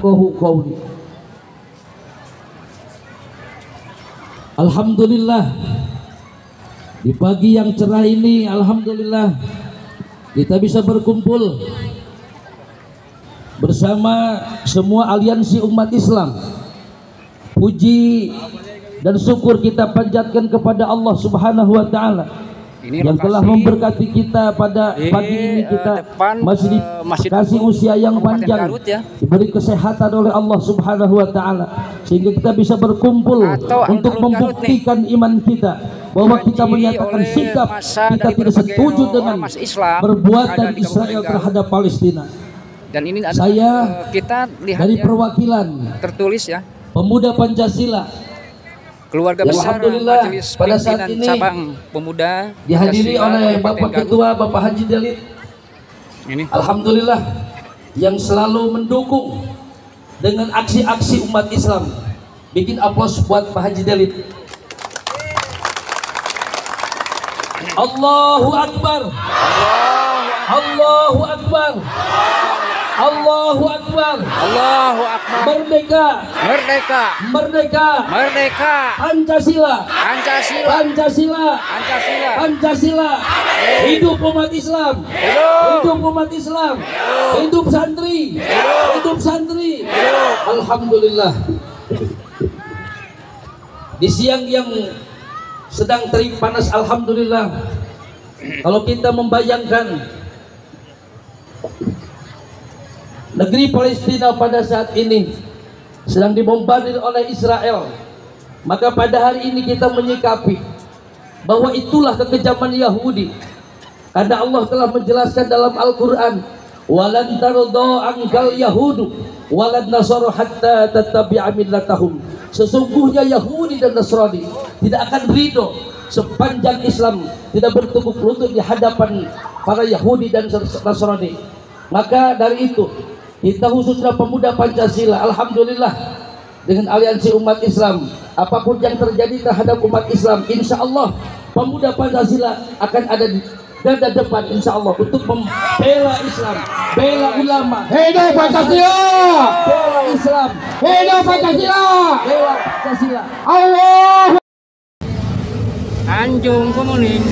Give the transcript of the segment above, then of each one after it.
qawli. Alhamdulillah, di pagi yang cerah ini alhamdulillah kita bisa berkumpul bersama semua aliansi umat Islam. Puji dan syukur kita panjatkan kepada Allah Subhanahu wa taala yang telah memberkati kita pada pagi ini. Kita masih dikasih usia yang panjang, diberi kesehatan oleh Allah Subhanahu wa taala sehingga kita bisa berkumpul untuk membuktikan iman kita, bahwa kita menyatakan sikap kita tidak setuju dengan perbuatan Israel terhadap Palestina. Dan ini saya kita lihat dari perwakilan tertulis ya, pemuda Pancasila, keluarga besar Majelis pada saat Pimpinan ini Cabang Pemuda dihadiri Pancasila oleh Kabupaten Bapak Garut. Ketua Bapak Haji Dalid. Ini Alhamdulillah yang selalu mendukung dengan aksi-aksi umat Islam. Bikin aplaus buat Pak Haji Dalid. Allahu Akbar. Allahu Akbar. Allahu Akbar. Allahu Akbar. Merdeka. Merdeka. Merdeka. Merdeka. Pancasila. Pancasila. Pancasila. Pancasila. Pancasila. Hidup umat Islam. Hidup umat Islam. Hidup santri. Hidup santri. Alhamdulillah. Di siang yang sedang terik panas, alhamdulillah, kalau kita membayangkan negeri Palestina pada saat ini sedang dibombardir oleh Israel, maka pada hari ini kita menyikapi bahwa itulah kekejaman Yahudi. Karena Allah telah menjelaskan dalam Al-Quran, walan tarda angkal yahudu walan nasaru hatta tattabi'a millatahum. Sesungguhnya Yahudi dan Nasrani tidak akan ridho sepanjang Islam tidak bertekuk lutut di hadapan para Yahudi dan Nasrani. Maka dari itu kita khususnya pemuda Pancasila, alhamdulillah, dengan aliansi umat Islam, apapun yang terjadi terhadap umat Islam, insya Allah pemuda Pancasila akan ada di garda depan, insya Allah, untuk membela Islam, bela ulama. Hidup Pancasila! Bela Islam, Hidup Pancasila! bela Pancasila. Allah! Anjung Komuning.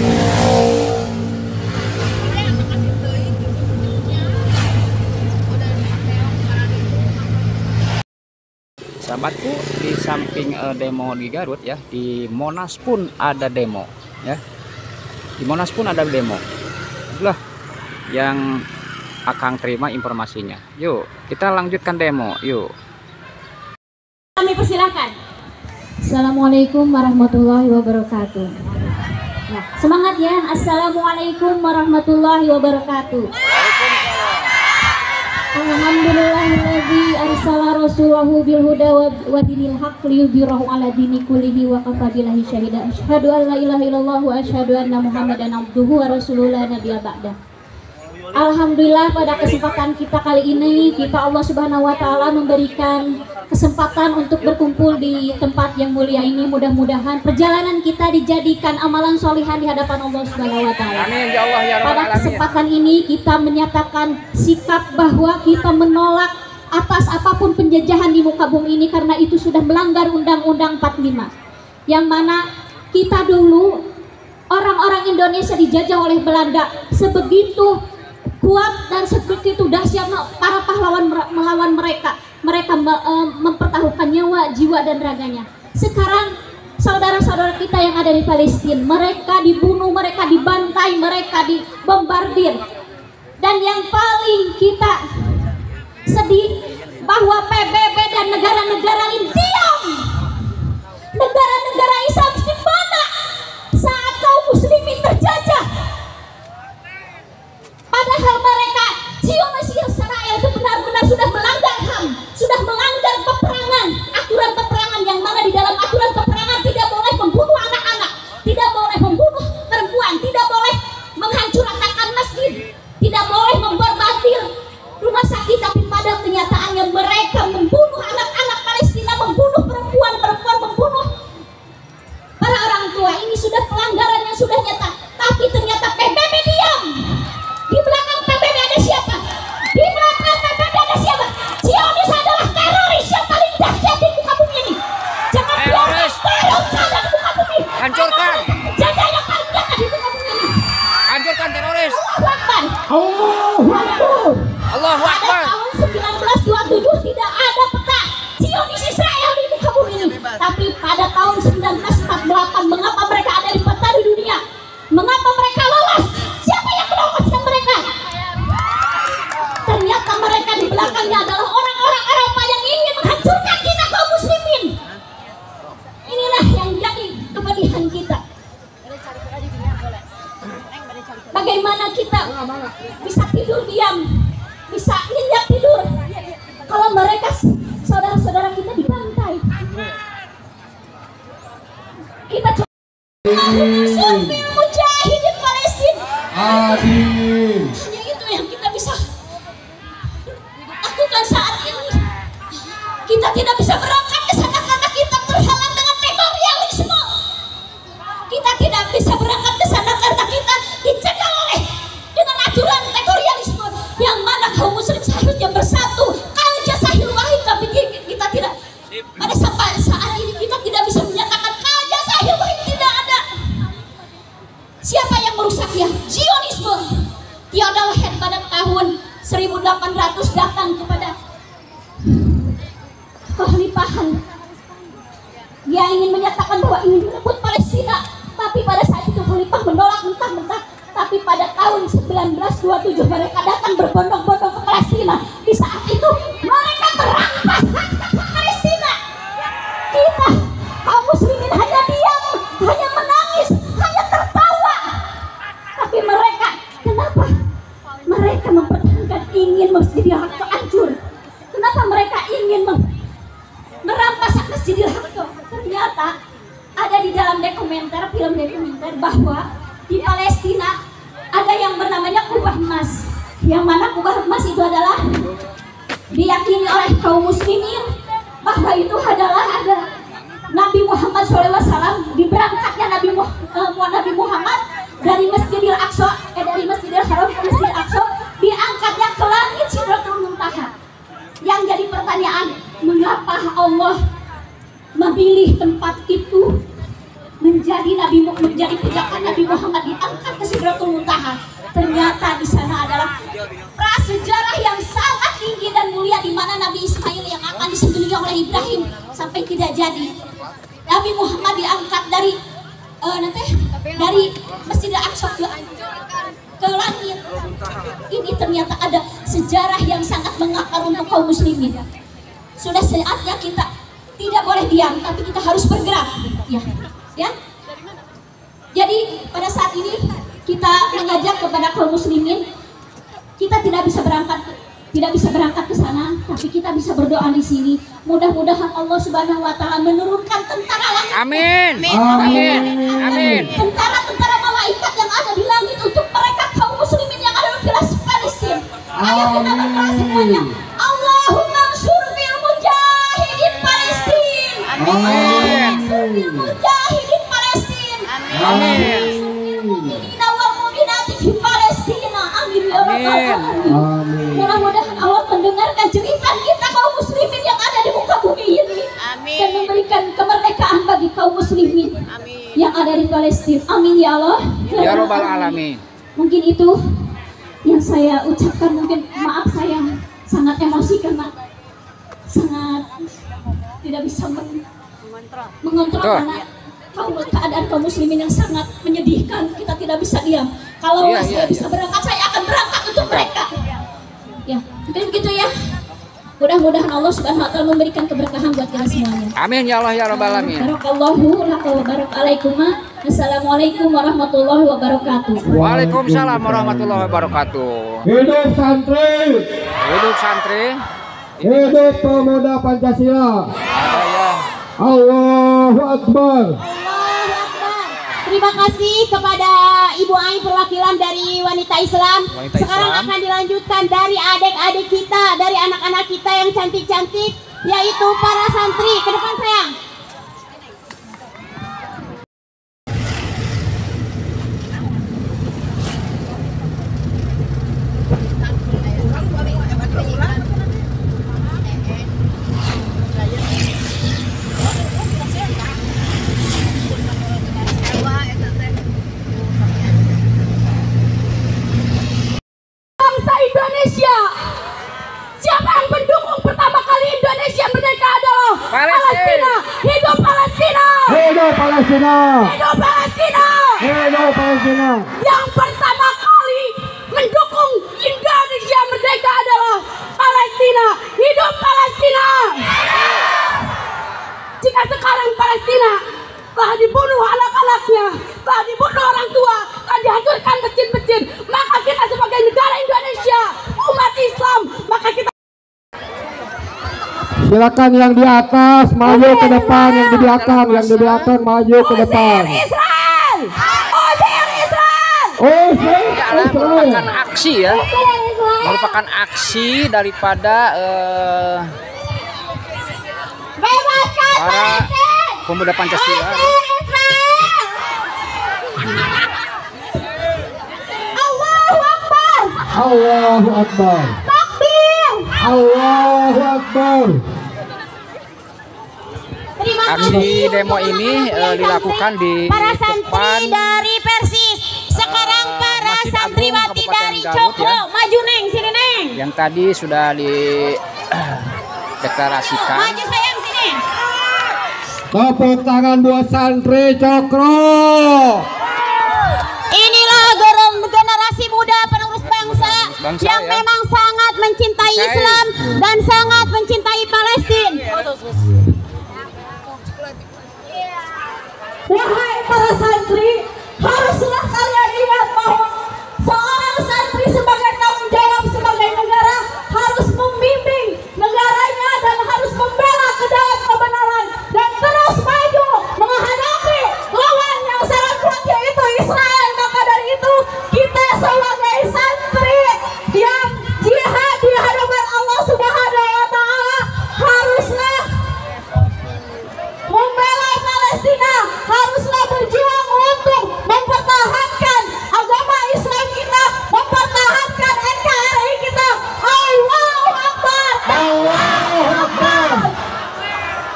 Sahabatku, di samping demo di Garut ya, di Monas pun ada demo ya. Di Monas pun ada demo. Itulah yang Akang terima informasinya. Yuk, kita lanjutkan demo. Yuk. Kami persilakan. Assalamualaikum warahmatullahi wabarakatuh. Nah, semangat ya. Assalamualaikum warahmatullahi wabarakatuh. Alhamdulillahilladzi arsala rasulahu bil huda wa dinil haqq liyudhhirahu ala dini kullihi wa kafa billahi syahida. Asyhadu an la ilaha illallah wa asyhadu anna Muhammadan abduhu wa rasuluhu la nabiyya ba'da. Alhamdulillah, pada kesempatan kita kali ini Allah Subhanahu wa taala memberikan kesempatan untuk berkumpul di tempat yang mulia ini. Mudah-mudahan perjalanan kita dijadikan amalan solihan di hadapan Allah Subhanahu wa taala. Amin ya Allah ya Rabbal Pada alamin. kesempatan ini kita menyatakan sikap bahwa kita menolak atas apapun penjajahan di muka bumi ini, karena itu sudah melanggar Undang-Undang 45, yang mana kita dulu orang-orang Indonesia dijajah oleh Belanda. Sebegitu kuat dan seperti itu dahsyat para pahlawan melawan mereka. Mereka mempertaruhkan nyawa, jiwa dan raganya. Sekarang saudara-saudara kita yang ada di Palestina, mereka dibunuh, mereka dibantai, mereka dibombardir. Dan yang paling kita sedih bahwa PBB dan negara-negara lain diam. Negara-negara Islam di mana saat kaum muslimin terjajah? Padahal mereka Zionis Israel itu benar-benar sudah melanggar HAM, sudah melanggar peperangan, aturan peperangan, yang mana di dalam aturan peperangan tidak boleh membunuh anak-anak, tidak boleh membunuh perempuan, tidak boleh menghancurkan masjid, tidak boleh membombardir rumah sakit. Tapi pada kenyataannya mereka membunuh anak-anak Palestina, membunuh perempuan, membunuh pemerintahan. Dia ingin menyatakan bahwa ingin merebut Palestina, tapi pada saat itu Khalifah menolak mentah-mentah. Tapi pada tahun 1927 mereka datang berbondong-bondong ke Palestina. Di saat itu mereka terampas hak Palestina. Kita kaum muslimin hanya diam, hanya menangis, hanya tertawa. Tapi mereka, kenapa? Mereka mempertahankan ingin Masjidil Aqsa hancur. Kenapa mereka ingin merampas hak Masjidil Aqsa? Ternyata ada di dalam film dokumenter bahwa di Palestina ada yang bernamanya kubah emas. Yang mana kubah emas itu adalah diyakini oleh kaum muslimin bahwa itu adalah ada Nabi Muhammad SAW, diberangkatnya Nabi Muhammad dari Masjidil Aqsa, dari Masjidil Haram ke Masjidil Aqsa, diangkatnya ke langit Sidratul Muntaha. Yang jadi pertanyaan, mengapa Allah memilih tempat itu menjadi pijakan Nabi Muhammad diangkat ke Sidratul Muntaha? Ternyata di sana adalah prasejarah yang sangat tinggi dan mulia, di mana Nabi Ismail yang akan disembelih oleh Ibrahim sampai tidak jadi. Nabi Muhammad diangkat dari Masjidil Aqsa ke langit. Ini ternyata ada sejarah yang sangat mengakar untuk kaum muslimin. Sudah saatnya kita tidak boleh diam, tapi kita harus bergerak. Ya. Jadi pada saat ini kita mengajak kepada kaum muslimin, kita tidak bisa berangkat ke sana, tapi kita bisa berdoa di sini. Mudah-mudahan Allah Subhanahu wa taala menurunkan tentara langit. Amin. Amin. Amin. Tentara malaikat yang ada di langit untuk mereka kaum muslimin yang ada di Palestina. Ayo kita berdoa semuanya. Allahumma ansur fil mujahidin Palestina. Amin. Mujahidin Palestina. Amin. Mudah-mudahan Allah mendengarkan jeritan kita kaum muslimin yang ada di muka bumi ini. Amin. Dan memberikan kemerdekaan bagi kaum muslimin. Amin. Yang ada di Palestina. Amin ya Allah. Ya Rabbal Alamin. Mungkin itu yang saya ucapkan. Mungkin maaf saya sangat emosi karena sangat tidak bisa mengontrol karena keadaan kaum muslimin yang sangat menyedihkan. Kita tidak bisa diam. Kalau saya bisa berangkat, saya akan berangkat untuk mereka. Ya, mungkin begitu ya. Mudah-mudahan Allah Subhanahu wa taala memberikan keberkahan buat kita semuanya. Amin ya Allah ya Rabbal Alamin. Barakallahu laka wa barakalaikum. Assalamualaikum warahmatullahi wabarakatuh. Waalaikumsalam warahmatullahi wabarakatuh. Hidup santri. Hidup santri. Hidup pemuda Pancasila. Ada ya. Allahu Akbar. Terima kasih kepada Ibu Ai perwakilan dari Wanita Islam. Sekarang akan dilanjutkan dari adik-adik kita, dari anak-anak kita yang cantik-cantik, yaitu para santri. Ke depan sayang. Indonesia. Siapa yang mendukung pertama kali Indonesia merdeka adalah Palestina. Hidup Palestina. Hidup Palestina. Hidup Palestina. Hidup Palestina. Yang pertama kali mendukung Indonesia merdeka adalah Palestina. Hidup Palestina. Jika sekarang Palestina telah dibunuh anak-anaknya, telah dibunuh orang tua, telah dihancurkan masjid-masjid, maka kita sebagai negara Indonesia, umat Islam, maka kita Silakan yang di atas maju ke depan, yang di belakang maju ke depan. Israel! Usir Israel! Ya, merupakan aksi ya. Merupakan aksi daripada Bebaskan para pemuda Pancasila. Allahu Akbar! Allahu Akbar. Takbir! Allahu Akbar. Terima Aksi kasih demo untuk ini mengambil dilakukan di para depan santri dari Persis. Sekarang para Masjid Agung santriwati Kabupaten dari Garut, Cokro. ya. Maju Neng, sini Neng. yang tadi sudah di deklarasikan Maju sayang sini. Tepuk tangan buat santri Cokro. Inilah generasi muda penerus bangsa yang ya. memang sangat mencintai Islam dan sangat mencintai Palestina. Wahai para santri, haruslah kalian ingat bahwa seorang santri sebagai tanggung jawab sebagai negara harus membimbing negaranya dan harus membela ke dalam kebenaran dan terus maju menghadapi lawan yang sangat kuat yaitu Israel. Maka dari itu kita sebagai santri yang jihad di hadapan Allah Subhanahu wa Ta'ala haruslah membela Palestina, haruslah berjuang untuk mempertahankan agama Islam kita, mempertahankan NKRI kita. Allahu Akbar. Allahu Akbar.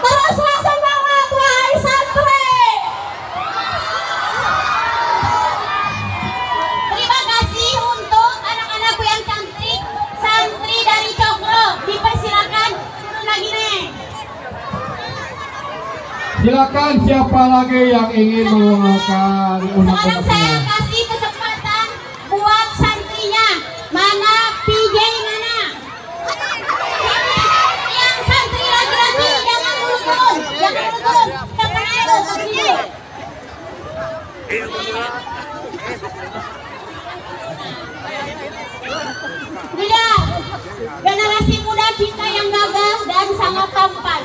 Teruslah semangat wahai santri. Terima kasih untuk anak-anakku yang cantik, santri dari Cokro. Dipersilakan turun lagi nih. Silakan siapa lagi yang ingin menggunakan Sekarang saya undang-undangnya. kasih kesempatan buat santrinya. Mana PJ mana? Yang santri laki-laki jangan dulu turun, jangan dulu turun. Yang mana itu santrinya? Lihat, generasi muda kita yang gagah dan sangat tampan.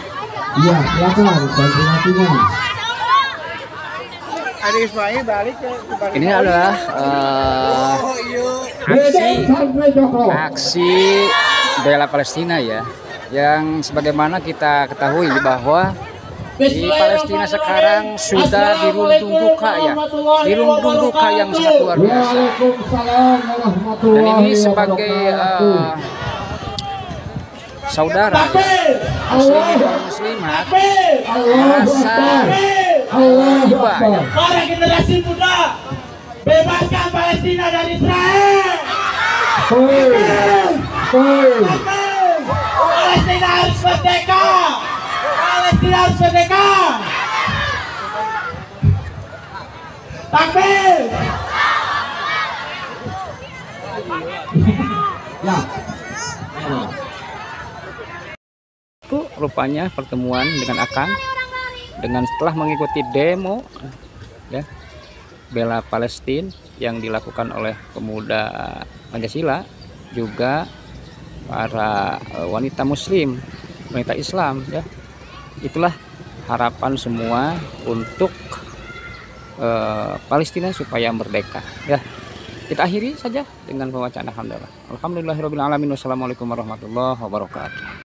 Iya, silakan santri-santrinya. Ini adalah Dedek santri Cokro. aksi bela Palestina ya, yang sebagaimana kita ketahui bahwa di Palestina sekarang sudah dirundung duka ya, dirundung duka yang sangat luar biasa. Waalaikumsalam Dan warahmatullahi ini sebagai wabarakatuh. saudara muslim dan muslimat merasa Allahu tiba Akbar. ya. Para generasi muda, bebaskan Palestina dari Israel. Palestina harus merdeka. Palestina harus merdeka. Takbir. Ya. Itu rupanya pertemuan dengan Akang dengan setelah mengikuti demo ya bela Palestina yang dilakukan oleh pemuda Pancasila, juga para wanita muslim, wanita Islam ya. Itulah harapan semua untuk Palestina supaya merdeka ya. Kita akhiri saja dengan pembacaan alhamdulillah. Alhamdulillahirabbil alamin. Wassalamualaikum warahmatullahi wabarakatuh.